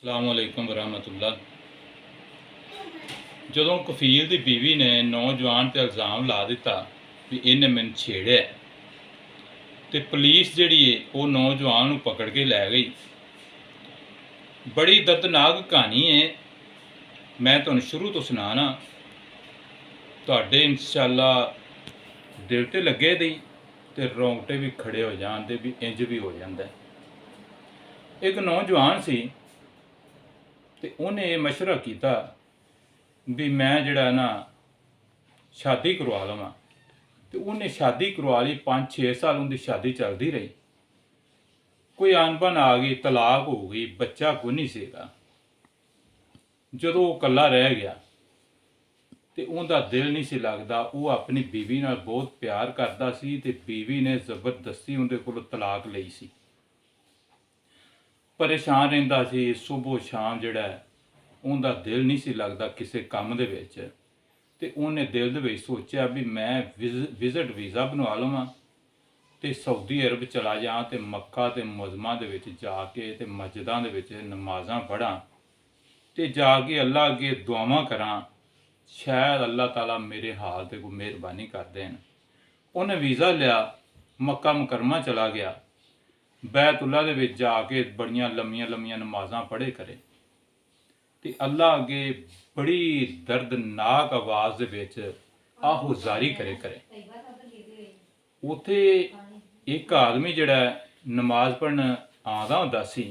अस्सलामुअलैकुम वरहमतुल्लाह। ਜਦੋਂ ਕਫੀਲ ਦੀ ਬੀਵੀ ਨੇ ਨੌਜਵਾਨ ਤੇ ਇਲਜ਼ਾਮ ਲਾ ਦਿੱਤਾ ਵੀ ਇਹਨੇ ਮੈਨੂੰ ਛੇੜਿਆ ਤੇ ਪੁਲਿਸ ਜਿਹੜੀ ਏ ਉਹ ਨੌਜਵਾਨ ਨੂੰ ਪਕੜ ਕੇ ਲੈ ਗਈ। ਬੜੀ ਦਰਦਨਾਕ ਕਹਾਣੀ ਏ। ਮੈਂ ਤੁਹਾਨੂੰ ਸ਼ੁਰੂ ਤੋਂ ਸੁਣਾਣਾ, ਤੁਹਾਡੇ ਇਨਸ਼ਾਅੱਲਾ ਦਿਲ ਤੇ ਲੱਗੇ ਦੀ ਤੇ ਰੌਂਗਟੇ ਵੀ ਖੜੇ ਹੋ ਜਾਂਦੇ ਵੀ ਇੰਜ ਵੀ ਹੋ ਜਾਂਦਾ। ਇੱਕ ਨੌਜਵਾਨ ਸੀ ਤੇ ਉਹਨੇ ਇਹ ਮਸ਼ਵਰਾ ਕੀਤਾ ਵੀ मैं जड़ा ना शादी करवा लवां। तो उन्हें शादी करवा ली। 5-6 साल उनकी शादी चलती रही। कोई अनबन आ गई, तलाक हो गई, बच्चा कोई नहीं सीगा। जो कला रह गया तो उनका दिल नहीं सी लगता। वो अपनी बीवी नाल बहुत प्यार करता सी ते बीवी ने जबरदस्ती उनके कोलों तलाक लई सी। परेशान रहिंदा सी। सुबह शाम जड़ा उनका दिल नहीं सी लगता किसी काम दे विच। ते उन्हें दिल दे विच सोचा भी मैं विजिट वीज़ा बनवा लवां ते सऊदी अरब चला जां ते मक्का ते मुज़मा दे विच जाके ते मस्जिदां दे विच नमाज़ां पढ़ां ते जाके अल्लाह अगे दुआवां करां, शायद अल्लाह ताला मेरे हाल ते कोई मेहरबानी कर देन। उन्हें वीज़ा लिया, मक्का मुकरमा चला गया। बैतुल्ला दे विच जाके बड़ियां लम्मियां लम्मियां नमाज़ां पढ़े करे ते अल्लाह अगे बड़ी दर्दनाक आवाज़ दे विच आहुजारी करे। उत्थे एक आदमी जिहड़ा नमाज पढ़न आंदा हुंदा सी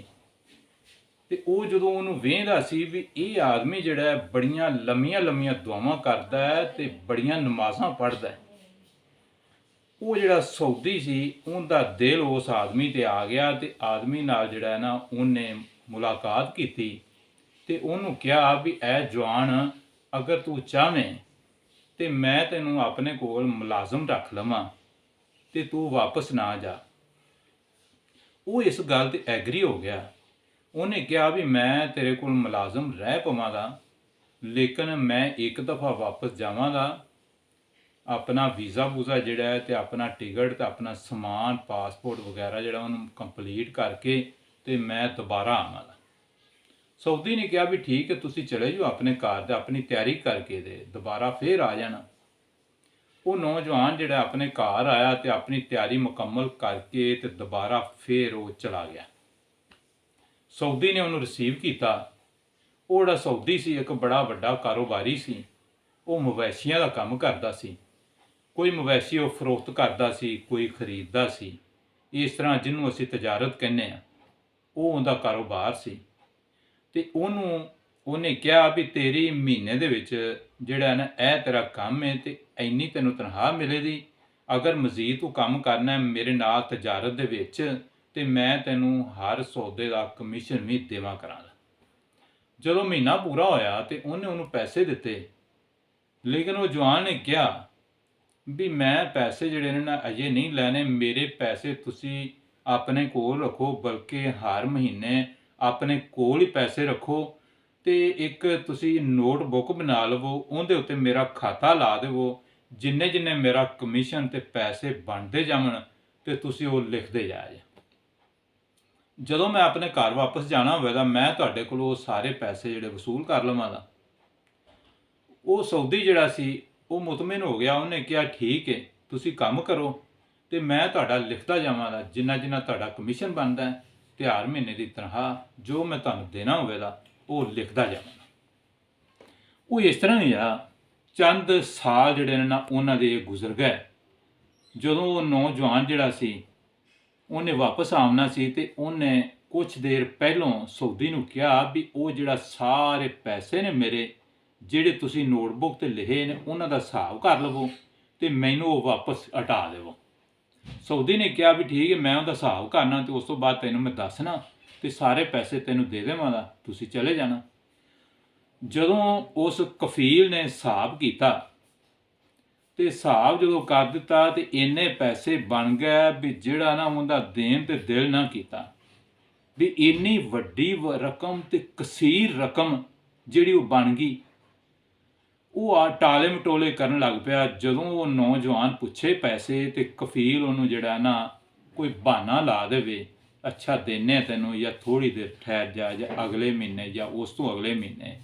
ते ओह जदों उहनूं वेंहदा सी भी इह आदमी जिहड़ा बड़ियां लम्मियां दुआवां करदा है ते बड़ियां नमाज़ां पढ़दा है। वो जिहड़ा सऊदी सी उनका दिल उस आदमी ते आ गया ते आदमी नाल जिहड़ा ना उन्हें मुलाकात कीती ते उन्होंने कहा भी ऐ जवान, अगर तू चाहें तो मैं तेनों अपने कोल मुलाजम रख लवां ते तू वापस ना जा। वो इस गल ते एग्री हो गया। उन्हें कहा भी मैं तेरे कोल मुलाजम रह पवांगा, लेकिन मैं एक दफ़ा वापस जावांगा। अपना वीज़ा वूज़ा जिहड़ा है ते अपना टिकट ते अपना समान पासपोर्ट वगैरह जिहड़ा उन्होंने कंप्लीट करके ते मैं दोबारा आवांगा। सऊदी ने कहा भी ठीक है, तुसी चले जाओ अपने घर ते अपनी तैयारी करके दे दोबारा फिर आ जाना। वो नौजवान जिहड़ा अपने घर आया तो अपनी तैयारी मुकम्मल करके ते दोबारा फिर वो चला गया। सऊदी ने उन्होंने रिसीव किया। वो जिहड़ा सऊदी सी एक बड़ा वड्डा कारोबारी सी। वो मवैशियां का काम करता सी। कोई मवैशी वो फरोख्त करता सी, कोई खरीददा सी। इस तरह जिन्हों असीं तजारत कहने आ, वो उनका कारोबार सी। ते उन्हें कहा भी तेरी महीने दे विच जिहड़ा ना ए तेरा काम है ते इन्नी तैनूं तनख्वाह मिलेगी। अगर मजीद तू काम करना है मेरे नाल तजारत दे विच ते मैं तैनूं हर सौदे का कमीशन भी देवां करांगा। जदों महीना पूरा होया ते उन्हें उन्होंने पैसे दिते, लेकिन वो जवान ने कहा भी मैं पैसे जिहड़े ने ना अजे नहीं लैने। मेरे पैसे तुसी अपने कोल रखो, बल्कि हर महीने अपने कोल ही पैसे रखो ते एक तुसी नोटबुक बना लवो, उहदे उत्ते मेरा खाता ला देवो। जिन्ने जिन्ने मेरा कमीशन ते पैसे बनते जावन ते तुसी वो लिखते जाए। जदों मैं अपने घर वापस जाना होवेगा मैं तुहाडे कोलों सारे पैसे जिहड़े वसूल कर लवांगा। वो सऊदी जिहड़ा सी वो मुतमिन हो गया। उन्हें कहा ठीक है, तुसी काम करो ते मैं तुहाडा लिखता जावांगा। जिन्ना जिन्ना तुहाडा कमीशन बनदा है ते हर महीने की तनख्वाह जो मैं तुहानूं देना होवेगा वो लिखता जावांगा। वो इस तरह ही आ। चंद साल जिहड़े ने ना उन्हां दे गुजर गए। जदों वो नौजवान जिहड़ा सी उन्हें वापस आउणा सी ते उन्हें कुछ देर पहलों सऊदी नूं कहा भी वो जिहड़ा सारे पैसे ने मेरे जिहड़े तुसी नोटबुक ते लिखे ने उन्हां दा हिसाब कर लवो ते मैनूं वो वापस हटा देवो। सऊदी ने कहा भी ठीक है, मैं उनका हिसाब करना तो उस तो बाद तेनों मैं दसना तो सारे पैसे तेनों दे देवांगा, तुसी चले जाना। जदों उस कफील ने हिसाब किया तो हिसाब जो कर दिता तो इन्ने पैसे बन गए भी जिहड़ा ना उनका देन ते दिल ना किया भी इन्नी वड्डी रकम ते कसीर रकम जिहड़ी वो बन गई। वो आ टाले मटोले करन लग पिया। जदों वो नौजवान पुछे पैसे तो कफील उन्होंने जिहड़ा ना कोई बहाना ला देवे ਅੱਛਾ ਦੇਨੇ ਤੈਨੂੰ, ਜਾਂ ਥੋੜ੍ਹੀ ਦੇਰ ਠਹਿਰ ਜਾ, ਜਾਂ ਅਗਲੇ ਮਹੀਨੇ ਜਾਂ ਉਸ ਤੋਂ ਅਗਲੇ ਮਹੀਨੇ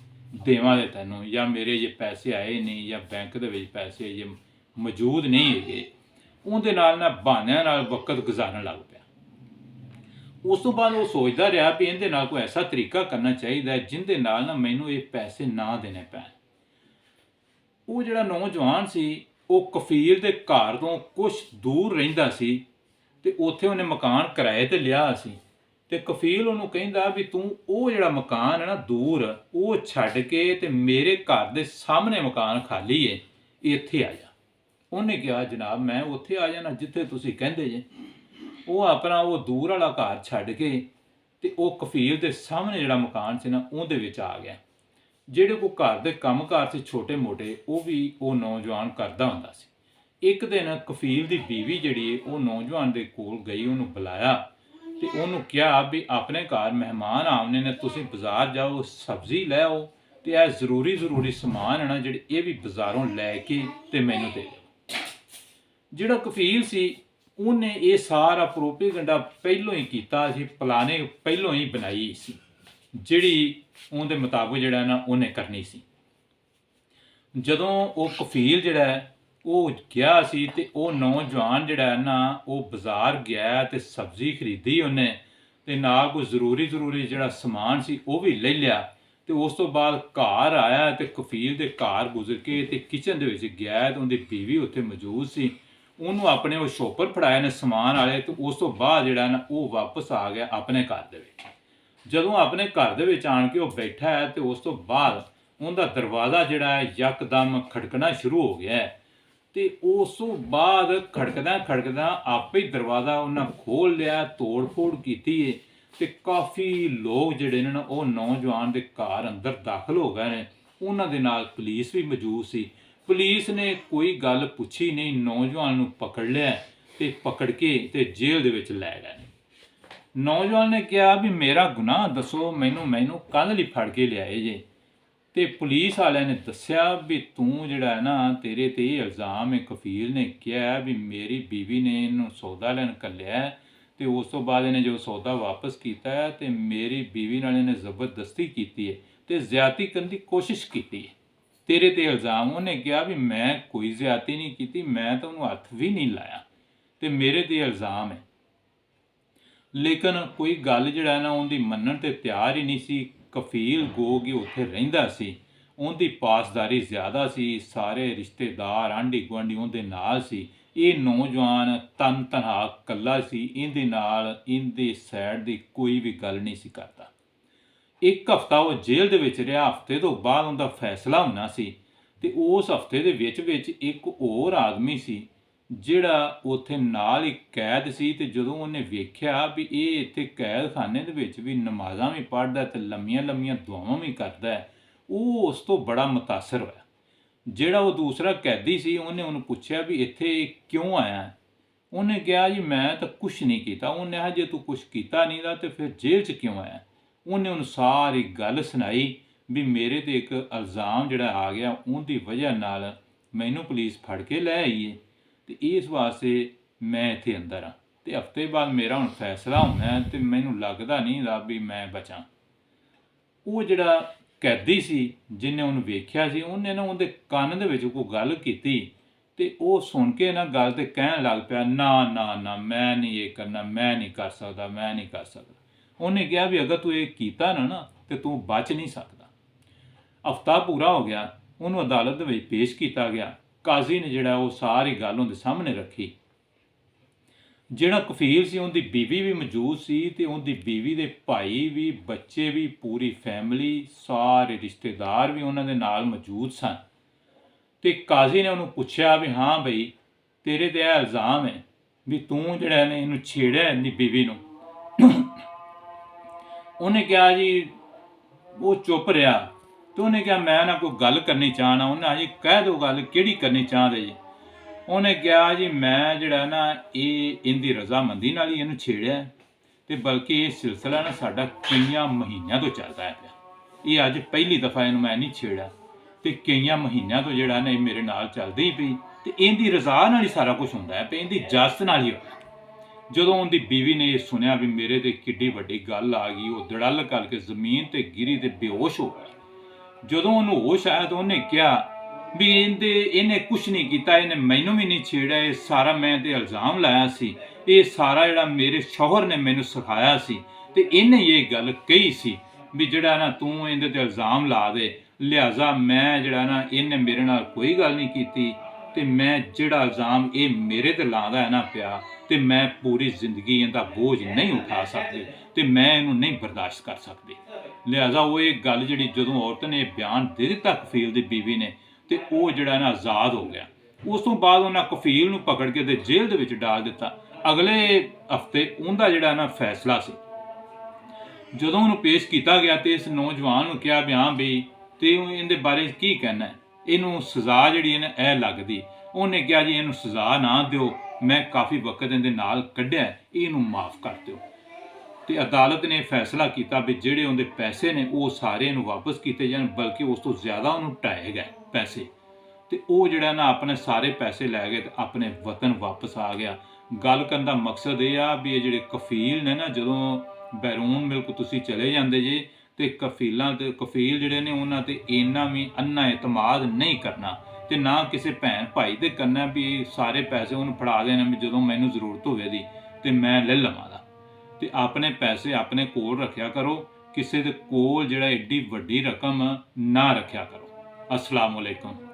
ਦੇਵਾਂਗੇ ਤੈਨੂੰ, ਜਾਂ ਮੇਰੇ ਜੇ ਪੈਸੇ ਆਏ ਨਹੀਂ, ਜਾਂ ਬੈਂਕ ਦੇ ਵਿੱਚ ਪੈਸੇ ਜੇ ਮੌਜੂਦ ਨਹੀਂ ਹੈਗੇ। ਉਹਦੇ ਨਾਲ ਨਾ ਬਹਾਨਿਆਂ ਨਾਲ ਵਕਤ ਗੁਜ਼ਾਰਨ ਲੱਗ ਪਿਆ। ਉਸ ਤੋਂ ਬਾਅਦ ਉਹ ਸੋਚਦਾ ਰਿਹਾ ਵੀ ਇਹਦੇ ਨਾਲ ਕੋਈ ਐਸਾ ਤਰੀਕਾ ਕਰਨਾ ਚਾਹੀਦਾ ਜਿਹਦੇ ਨਾਲ ਨਾ ਮੈਨੂੰ ਇਹ ਪੈਸੇ ਨਾ ਦੇਣੇ ਪੈਣ। ਉਹ ਜਿਹੜਾ ਨੌਜਵਾਨ ਸੀ ਉਹ ਕਫੀਲ ਦੇ ਘਰ ਤੋਂ ਕੁਛ ਦੂਰ ਰਹਿੰਦਾ ਸੀ, ਤੇ ਉੱਥੇ ਉਹਨੇ ਮਕਾਨ ਕਿਰਾਏ ਤੇ ਲਿਆ ਸੀ। ਤੇ ਕਫੀਲ ਉਹਨੂੰ ਕਹਿੰਦਾ ਵੀ ਤੂੰ ਉਹ ਜਿਹੜਾ ਮਕਾਨ ਹੈ ਨਾ ਦੂਰ, ਉਹ ਛੱਡ ਕੇ ਤੇ ਮੇਰੇ ਘਰ ਦੇ ਸਾਹਮਣੇ ਮਕਾਨ ਖਾਲੀ ਹੈ, ਇੱਥੇ ਆ ਜਾ। ਉਹਨੇ ਕਿਹਾ ਜਨਾਬ ਮੈਂ ਉੱਥੇ ਆ ਜਾਣਾ ਜਿੱਥੇ ਤੁਸੀਂ ਕਹਿੰਦੇ ਜੇ। ਉਹ ਆਪਣਾ ਉਹ ਦੂਰ ਵਾਲਾ ਘਰ ਛੱਡ ਕੇ ਤੇ ਉਹ ਕਫੀਲ ਦੇ ਸਾਹਮਣੇ ਜਿਹੜਾ ਮਕਾਨ ਸੀ ਨਾ ਉਹਦੇ ਵਿੱਚ ਆ ਗਿਆ। ਜਿਹੜੇ ਕੋ ਘਰ ਦੇ ਕੰਮਕਾਰ ਸੀ ਛੋਟੇ ਮੋਟੇ, ਉਹ ਵੀ ਉਹ ਨੌਜਵਾਨ ਕਰਦਾ ਹੁੰਦਾ ਸੀ। ਇੱਕ ਦਿਨ ਕਫੀਲ ਦੀ ਬੀਵੀ ਜਿਹੜੀ ਹੈ ਉਹ ਨੌਜਵਾਨ ਦੇ ਕੋਲ ਗਈ, ਉਹਨੂੰ ਬੁਲਾਇਆ ਤੇ ਉਹਨੂੰ ਕਿਹਾ ਵੀ ਆਪਣੇ ਘਰ ਮਹਿਮਾਨ ਆਉਣੇ ਨੇ, ਤੁਸੀਂ ਬਾਜ਼ਾਰ ਜਾਓ, ਸਬਜ਼ੀ ਲੈ ਆਓ, ਤੇ ਇਹ ਜ਼ਰੂਰੀ ਸਮਾਨ ਹੈ ਨਾ ਜਿਹੜੇ ਇਹ ਵੀ ਬਾਜ਼ਾਰੋਂ ਲੈ ਕੇ ਤੇ ਮੈਨੂੰ ਦੇ ਦਿਓ। ਜਿਹੜਾ ਕਫੀਲ ਸੀ ਉਹਨੇ ਇਹ ਸਾਰਾ ਪ੍ਰੋਪੇਗੈਂਡਾ ਪਹਿਲੋਂ ਹੀ ਕੀਤਾ ਸੀ, ਪਲਾਨਿੰਗ ਪਹਿਲੋਂ ਹੀ ਬਣਾਈ ਸੀ, ਜਿਹੜੀ ਉਹਦੇ ਮੁਤਾਬਕ ਜਿਹੜਾ ਨਾ ਉਹਨੇ ਕਰਨੀ ਸੀ। ਜਦੋਂ ਉਹ ਕਫੀਲ ਜਿਹੜਾ ਉਹ ਗਿਆ ਸੀ ਤੇ ਉਹ ਨੌਜਵਾਨ ਜਿਹੜਾ ਨਾ ਉਹ ਬਾਜ਼ਾਰ ਗਿਆ ਤੇ ਸਬਜ਼ੀ ਖਰੀਦੀ ਉਹਨੇ, ਤੇ ਨਾਲ ਕੋਈ ਜ਼ਰੂਰੀ ਜਿਹੜਾ ਸਮਾਨ ਸੀ ਉਹ ਵੀ ਲੈ ਲਿਆ। ਤੇ ਉਸ ਤੋਂ ਬਾਅਦ ਘਰ ਆਇਆ ਤੇ ਕਫੀਲ ਦੇ ਘਰ ਗੁਜ਼ਰ ਕੇ ਤੇ ਕਿਚਨ ਦੇ ਵਿੱਚ ਗਿਆ ਤੇ ਉਹਦੀ ਬੀਵੀ ਉੱਥੇ ਮੌਜੂਦ ਸੀ। ਉਹਨੂੰ ਆਪਣੇ ਉਹ ਸ਼ੋਪਰ ਫੜਾਏ ਨੇ ਸਮਾਨ ਵਾਲੇ, ਤੇ ਉਸ ਤੋਂ ਬਾਅਦ ਜਿਹੜਾ ਨਾ ਉਹ ਵਾਪਸ ਆ ਗਿਆ ਆਪਣੇ ਘਰ ਦੇ ਵਿੱਚ। ਜਦੋਂ ਆਪਣੇ ਘਰ ਦੇ ਵਿੱਚ ਆਣ ਕੇ ਉਹ ਬੈਠਾ ਹੈ ਤੇ ਉਸ ਤੋਂ ਬਾਅਦ ਉਹਦਾ ਦਰਵਾਜ਼ਾ ਜਿਹੜਾ ਹੈ ਯਕਦਮ ਖੜਕਣਾ ਸ਼ੁਰੂ ਹੋ ਗਿਆ ਹੈ। ਤੇ ਉਸ ਤੋਂ ਬਾਅਦ ਖੜਕਦਾ ਆਪੇ ਹੀ ਦਰਵਾਜ਼ਾ ਉਹਨਾਂ ਖੋਲ੍ਹ ਲਿਆ, ਤੋੜ ਫੋੜ ਕੀਤੀ ਹੈ, ਤੇ ਕਾਫੀ ਲੋਕ ਜਿਹੜੇ ਨੇ ਨਾ ਉਹ ਨੌਜਵਾਨ ਦੇ ਘਰ ਅੰਦਰ ਦਾਖਲ ਹੋ ਗਏ ਨੇ। ਉਹਨਾਂ ਦੇ ਨਾਲ ਪੁਲਿਸ ਵੀ ਮੌਜੂਦ ਸੀ। ਪੁਲਿਸ ਨੇ ਕੋਈ ਗੱਲ ਪੁੱਛੀ ਨਹੀਂ, ਨੌਜਵਾਨ ਨੂੰ ਪਕੜ ਲਿਆ ਤੇ ਪਕੜ ਕੇ ਤੇ ਜੇਲ੍ਹ ਦੇ ਵਿੱਚ ਲੈ ਗਏ। ਨੌਜਵਾਨ ਨੇ ਕਿਹਾ ਵੀ ਮੇਰਾ ਗੁਨਾਹ ਦੱਸੋ, ਮੈਨੂੰ ਕੱਲ੍ਹ ਲਈ ਫੜ ਕੇ ਲਿਆਏ ਜੇ। ਤੇ ਪੁਲਿਸ ਵਾਲਿਆਂ ਨੇ ਦੱਸਿਆ ਵੀ ਤੂੰ ਜਿਹੜਾ ਹੈ ਨਾ ਤੇਰੇ ਤੇ ਇਹ ਇਲਜ਼ਾਮ ਹੈ, ਕਫੀਲ ਨੇ ਕਿਹਾ ਵੀ ਮੇਰੀ ਬੀਵੀ ਨੇ ਇਹਨੂੰ ਸੌਦਾ ਲੈਣ ਘੱਲਿਆ, ਤੇ ਉਸ ਤੋਂ ਬਾਅਦ ਇਹਨੇ ਜੋ ਸੌਦਾ ਵਾਪਸ ਕੀਤਾ ਤੇ ਮੇਰੀ ਬੀਵੀ ਨਾਲ ਇਹਨੇ ਜ਼ਬਰਦਸਤੀ ਕੀਤੀ ਹੈ ਤੇ ਜ਼ਿਆਦਤੀ ਕਰਨ ਦੀ ਕੋਸ਼ਿਸ਼ ਕੀਤੀ ਹੈ, ਤੇਰੇ ਤੇ ਇਲਜ਼ਾਮ। ਉਹਨੇ ਕਿਹਾ ਵੀ ਮੈਂ ਕੋਈ ਜ਼ਿਆਦਤੀ ਨਹੀਂ ਕੀਤੀ, ਮੈਂ ਤਾਂ ਉਹਨੂੰ ਹੱਥ ਵੀ ਨਹੀਂ ਲਾਇਆ, ਤੇ ਮੇਰੇ ਤੇ ਇਲਜ਼ਾਮ ਹੈ। ਲੇਕਿਨ ਕੋਈ ਗੱਲ ਜਿਹੜਾ ਨਾ ਉਹਦੀ ਮੰਨਣ ਤੇ ਤਿਆਰ ਹੀ ਨਹੀਂ ਸੀ। ਕਫੀਲ ਗੋਗੀ ਉੱਥੇ ਰਹਿੰਦਾ ਸੀ, ਉਹਦੀ ਪਾਸਦਾਰੀ ਜ਼ਿਆਦਾ ਸੀ, ਸਾਰੇ ਰਿਸ਼ਤੇਦਾਰ ਆਂਢੀ ਗੁਆਂਢੀ ਉਹਦੇ ਨਾਲ ਸੀ। ਇਹ ਨੌਜਵਾਨ ਤਨਹਾ ਇਕੱਲਾ ਸੀ, ਇਹਦੇ ਨਾਲ ਇਹਦੀ ਸਾਈਡ ਦੀ ਕੋਈ ਵੀ ਗੱਲ ਨਹੀਂ ਸੀ ਕਰਦਾ। ਇੱਕ ਹਫ਼ਤਾ ਉਹ ਜੇਲ੍ਹ ਦੇ ਵਿੱਚ ਰਿਹਾ। ਹਫ਼ਤੇ ਤੋਂ ਬਾਅਦ ਉਹਦਾ ਫੈਸਲਾ ਹੋਣਾ ਸੀ, ਤੇ ਉਸ ਹਫ਼ਤੇ ਦੇ ਵਿੱਚ ਇੱਕ ਹੋਰ ਆਦਮੀ ਸੀ ਜਿਹੜਾ ਉੱਥੇ ਨਾਲ ਹੀ ਕੈਦ ਸੀ। ਤੇ ਜਦੋਂ ਉਹਨੇ ਵੇਖਿਆ ਵੀ ਇਹ ਇੱਥੇ ਕੈਦਖਾਨੇ ਦੇ ਵਿੱਚ ਵੀ ਨਮਾਜ਼ਾਂ ਵੀ ਪੜ੍ਹਦਾ ਤੇ ਲੰਮੀਆਂ ਦੁਆਵਾਂ ਵੀ ਕਰਦਾ ਹੈ, ਉਹ ਉਸ ਤੋਂ ਬੜਾ ਮੁਤਾਸਰ ਹੋਇਆ। ਜਿਹੜਾ ਉਹ ਦੂਸਰਾ ਕੈਦੀ ਸੀ ਉਹਨੇ ਉਹਨੂੰ ਪੁੱਛਿਆ ਵੀ ਇੱਥੇ ਕਿਉਂ ਆਇਆ। ਉਹਨੇ ਕਿਹਾ ਜੀ ਮੈਂ ਤਾਂ ਕੁਛ ਨਹੀਂ ਕੀਤਾ। ਉਹਨੇ ਕਿਹਾ ਜੇ ਤੂੰ ਕੁਛ ਕੀਤਾ ਨਹੀਂ ਤਾਂ ਫਿਰ ਜੇਲ੍ਹ 'ਚ ਕਿਉਂ ਆਇਆ। ਉਹਨੇ ਉਹਨੂੰ ਸਾਰੀ ਗੱਲ ਸੁਣਾਈ ਵੀ ਮੇਰੇ ਤੇ ਇੱਕ ਇਲਜ਼ਾਮ ਜਿਹੜਾ ਆ ਗਿਆ, ਉਹਦੀ ਵਜ੍ਹਾ ਨਾਲ ਮੈਨੂੰ ਪੁਲਿਸ ਫੜ ਕੇ ਲੈ ਆਈ ਹੈ, ਤੇ ਇਸ ਵਾਸਤੇ ਮੈਂ ਇੱਥੇ ਅੰਦਰ ਹਾਂ, ਤੇ ਹਫ਼ਤੇ ਬਾਅਦ ਮੇਰਾ ਹੁਣ ਫੈਸਲਾ ਹੋਣਾ ਤੇ ਮੈਨੂੰ ਲੱਗਦਾ ਨਹੀਂ ਰੱਬ ਵੀ ਮੈਂ ਬਚਾਂ। ਉਹ ਜਿਹੜਾ ਕੈਦੀ ਸੀ ਜਿਹਨੇ ਉਹਨੂੰ ਵੇਖਿਆ ਸੀ, ਉਹਨੇ ਨਾ ਉਹਦੇ ਕੰਨ ਦੇ ਵਿੱਚ ਕੋਈ ਗੱਲ ਕੀਤੀ, ਤੇ ਉਹ ਸੁਣ ਕੇ ਨਾ ਗੱਲ ਤੇ ਕਹਿਣ ਲੱਗ ਪਿਆ ਨਾ ਮੈਂ ਨਹੀਂ ਇਹ ਕਰਨਾ, ਮੈਂ ਨਹੀਂ ਕਰ ਸਕਦਾ। ਉਹਨੇ ਕਿਹਾ ਵੀ ਅਗਰ ਤੂੰ ਇਹ ਕੀਤਾ ਨਾ ਤੇ ਤੂੰ ਬਚ ਨਹੀਂ ਸਕਦਾ। ਹਫ਼ਤਾ ਪੂਰਾ ਹੋ ਗਿਆ, ਉਹਨੂੰ ਅਦਾਲਤ ਦੇ ਵਿੱਚ ਪੇਸ਼ ਕੀਤਾ ਗਿਆ। ਕਾਜ਼ੀ ਨੇ ਜਿਹੜਾ ਉਹ ਸਾਰੀ ਗੱਲ ਉਹਦੇ ਸਾਹਮਣੇ ਰੱਖੀ। ਜਿਹੜਾ ਕਫੀਲ ਸੀ ਉਹਦੀ ਬੀਵੀ ਵੀ ਮੌਜੂਦ ਸੀ, ਤੇ ਉਹਦੀ ਬੀਵੀ ਦੇ ਭਾਈ ਵੀ, ਬੱਚੇ ਵੀ, ਪੂਰੀ ਫੈਮਿਲੀ, ਸਾਰੇ ਰਿਸ਼ਤੇਦਾਰ ਵੀ ਉਹਨਾਂ ਦੇ ਨਾਲ ਮੌਜੂਦ ਸਨ। ਤੇ ਕਾਜ਼ੀ ਨੇ ਉਹਨੂੰ ਪੁੱਛਿਆ ਵੀ ਹਾਂ ਬਈ ਤੇਰੇ ਤੇ ਇਹ ਇਲਜ਼ਾਮ ਹੈ ਵੀ ਤੂੰ ਜਿਹੜਾ ਨੇ ਇਹਨੂੰ ਛੇੜਿਆ ਇਹਦੀ ਬੀਵੀ ਨੂੰ। ਉਹਨੇ ਕਿਹਾ ਜੀ, ਉਹ ਚੁੱਪ ਰਿਹਾ, ਤੇ ਉਹਨੇ ਕਿਹਾ ਮੈਂ ਨਾ ਕੋਈ ਗੱਲ ਕਰਨੀ ਚਾਹਣਾ। ਉਹਨੇ ਜੀ ਕਹਿ ਦਿਓ ਗੱਲ ਕਿਹੜੀ ਕਰਨੀ ਚਾਹਦੇ ਜੀ। ਉਹਨੇ ਕਿਹਾ ਜੀ ਮੈਂ ਜਿਹੜਾ ਨਾ ਇਹਦੀ ਰਜ਼ਾਮੰਦੀ ਨਾਲ ਹੀ ਇਹਨੂੰ ਛੇੜਿਆ, ਤੇ ਬਲਕਿ ਇਹ ਸਿਲਸਿਲਾ ਨਾ ਸਾਡਾ ਕਈਆਂ ਮਹੀਨਿਆਂ ਤੋਂ ਚੱਲਦਾ ਹੈ ਪਿਆ। ਇਹ ਅੱਜ ਪਹਿਲੀ ਦਫਾ ਇਹਨੂੰ ਮੈਂ ਨਹੀਂ ਛੇੜਿਆ, ਤੇ ਕਈਆਂ ਮਹੀਨਿਆਂ ਤੋਂ ਜਿਹੜਾ ਨਾ ਇਹ ਮੇਰੇ ਨਾਲ ਚੱਲਦੀ ਹੀ ਪਈ, ਤੇ ਇਹਦੀ ਰਜ਼ਾ ਨਾਲ ਹੀ ਸਾਰਾ ਕੁਝ ਹੁੰਦਾ ਹੈ, ਤੇ ਇਹਦੀ ਇਜਾਜ਼ਤ ਨਾਲ ਹੀ ਹੋਇਆ। ਜਦੋਂ ਉਹਦੀ ਬੀਵੀ ਨੇ ਇਹ ਸੁਣਿਆ ਵੀ ਮੇਰੇ ਤੇ ਕਿੱਡੀ ਵੱਡੀ ਗੱਲ ਆ ਗਈ, ਉਹ ਧੜੱਲ ਕਰਕੇ ਜ਼ਮੀਨ ਤੇ ਗਿਰੀ ਤੇ ਬੇਹੋਸ਼ ਹੋ ਗਿਆ। ਜਦੋਂ ਉਹਨੂੰ ਹੋਸ਼ ਆਇਆ ਤਾਂ ਉਹਨੇ ਕਿਹਾ ਵੀ ਇਹਨੇ ਕੁਛ ਨਹੀਂ ਕੀਤਾ, ਇਹਨੇ ਮੈਨੂੰ ਵੀ ਨਹੀਂ ਛੇੜਿਆ, ਇਹ ਸਾਰਾ ਮੈਂ ਤੇ ਇਲਜ਼ਾਮ ਲਾਇਆ ਸੀ, ਇਹ ਸਾਰਾ ਜਿਹੜਾ ਮੇਰੇ ਸ਼ੌਹਰ ਨੇ ਮੈਨੂੰ ਸਿਖਾਇਆ ਸੀ, ਤੇ ਇਹਨੇ ਇਹ ਗੱਲ ਕਹੀ ਸੀ ਵੀ ਜਿਹੜਾ ਨਾ ਤੂੰ ਇਹਦੇ ਤੇ ਇਲਜ਼ਾਮ ਲਾ ਦੇ, ਲਿਹਾਜ਼ਾ ਮੈਂ ਜਿਹੜਾ ਨਾ ਇਹਨੇ ਮੇਰੇ ਨਾਲ ਕੋਈ ਗੱਲ ਨਹੀਂ ਕੀਤੀ, ਤੇ ਮੈਂ ਜਿਹੜਾ ਇਲਜ਼ਾਮ ਇਹ ਮੇਰੇ ਤੇ ਲਾਉਂਦਾ ਹੈ ਨਾ ਪਿਆ, ਤੇ ਮੈਂ ਪੂਰੀ ਜ਼ਿੰਦਗੀ ਇਹਦਾ ਬੋਝ ਨਹੀਂ ਉਠਾ ਸਕਦੀ, ਤੇ ਮੈਂ ਇਹਨੂੰ ਨਹੀਂ ਬਰਦਾਸ਼ਤ ਕਰ ਸਕਦੀ। ਲਿਹਾਜ਼ਾ ਉਹ ਇਹ ਗੱਲ ਜਿਹੜੀ ਜਦੋਂ ਔਰਤ ਨੇ ਬਿਆਨ ਦੇ ਦਿੱਤਾ ਕਫੀਲ ਦੀ ਬੀਵੀ ਨੇ, ਤੇ ਉਹ ਜਿਹੜਾ ਨਾ ਆਜ਼ਾਦ ਹੋ ਗਿਆ। ਉਸ ਤੋਂ ਬਾਅਦ ਉਹਨਾਂ ਕਫੀਲ ਨੂੰ ਪਕੜ ਕੇ ਤੇ ਜੇਲ੍ਹ ਦੇ ਵਿੱਚ ਡਾਲ ਦਿੱਤਾ। ਅਗਲੇ ਹਫਤੇ ਉਹਦਾ ਜਿਹੜਾ ਨਾ ਫੈਸਲਾ ਸੀ। ਜਦੋਂ ਉਹਨੂੰ ਪੇਸ਼ ਕੀਤਾ ਗਿਆ ਤੇ ਇਸ ਨੌਜਵਾਨ ਨੂੰ ਕਿਹਾ ਵੀ ਹਾਂ ਬਈ ਤੇ ਇਹਦੇ ਬਾਰੇ ਕੀ ਕਹਿਣਾ ਹੈ, ਇਹਨੂੰ ਸਜ਼ਾ ਜਿਹੜੀ ਹੈ ਨਾ ਇਹ ਲੱਗਦੀ। ਉਹਨੇ ਕਿਹਾ ਜੀ ਇਹਨੂੰ ਸਜ਼ਾ ਨਾ ਦਿਓ, ਮੈਂ ਕਾਫੀ ਵਕਤ ਇਹਦੇ ਨਾਲ ਕੱਢਿਆ, ਇਹਨੂੰ ਮਾਫ ਕਰ ਦਿਓ। ਤੇ ਅਦਾਲਤ ਨੇ ਫੈਸਲਾ ਕੀਤਾ ਵੀ ਜਿਹੜੇ ਉਹਦੇ ਪੈਸੇ ਨੇ ਉਹ ਸਾਰੇ ਇਹਨੂੰ ਵਾਪਸ ਕੀਤੇ ਜਾਣ, ਬਲਕਿ ਉਸ ਤੋਂ ਜ਼ਿਆਦਾ ਉਹਨੂੰ ਢਾਏ ਗਏ ਪੈਸੇ। ਤੇ ਉਹ ਜਿਹੜਾ ਨਾ ਆਪਣੇ ਸਾਰੇ ਪੈਸੇ ਲੈ ਗਏ ਤੇ ਆਪਣੇ ਵਤਨ ਵਾਪਸ ਆ ਗਿਆ। ਗੱਲ ਕਰਨ ਦਾ ਮਕਸਦ ਇਹ ਆ ਵੀ ਇਹ ਜਿਹੜੇ ਕਫੀਲ ਨੇ ਨਾ, ਜਦੋਂ ਬੈਰੂਨ ਮੁਲਕ ਤੁਸੀਂ ਚਲੇ ਜਾਂਦੇ ਜੇ ਤੇ ਕਫੀਲ ਜਿਹੜੇ ਨੇ ਉਹਨਾਂ ਤੇ ਇੰਨਾ ਵੀ ਅੰਨਾ ਇਤਮਾਦ ਨਹੀਂ ਕਰਨਾ, ਤੇ ਨਾ ਕਿਸੇ ਭੈਣ ਭਾਈ ਤੇ ਕਰਨਾ ਵੀ ਸਾਰੇ ਪੈਸੇ ਉਹਨੂੰ ਫੜਾ ਦੇਣਾ ਵੀ ਜਦੋਂ ਮੈਨੂੰ ਜ਼ਰੂਰਤ ਹੋਵੇ ਦੀ ਤੇ ਮੈਂ ਲੈ ਲਵਾਂ ਦਾ। ਤੇ ਆਪਣੇ ਪੈਸੇ ਆਪਣੇ ਕੋਲ ਰੱਖਿਆ ਕਰੋ, ਕਿਸੇ ਦੇ ਕੋਲ ਜਿਹੜਾ ਏਡੀ ਵੱਡੀ ਰਕਮ ਨਾ ਰੱਖਿਆ ਕਰੋ। अस्सलाम वालेकुम।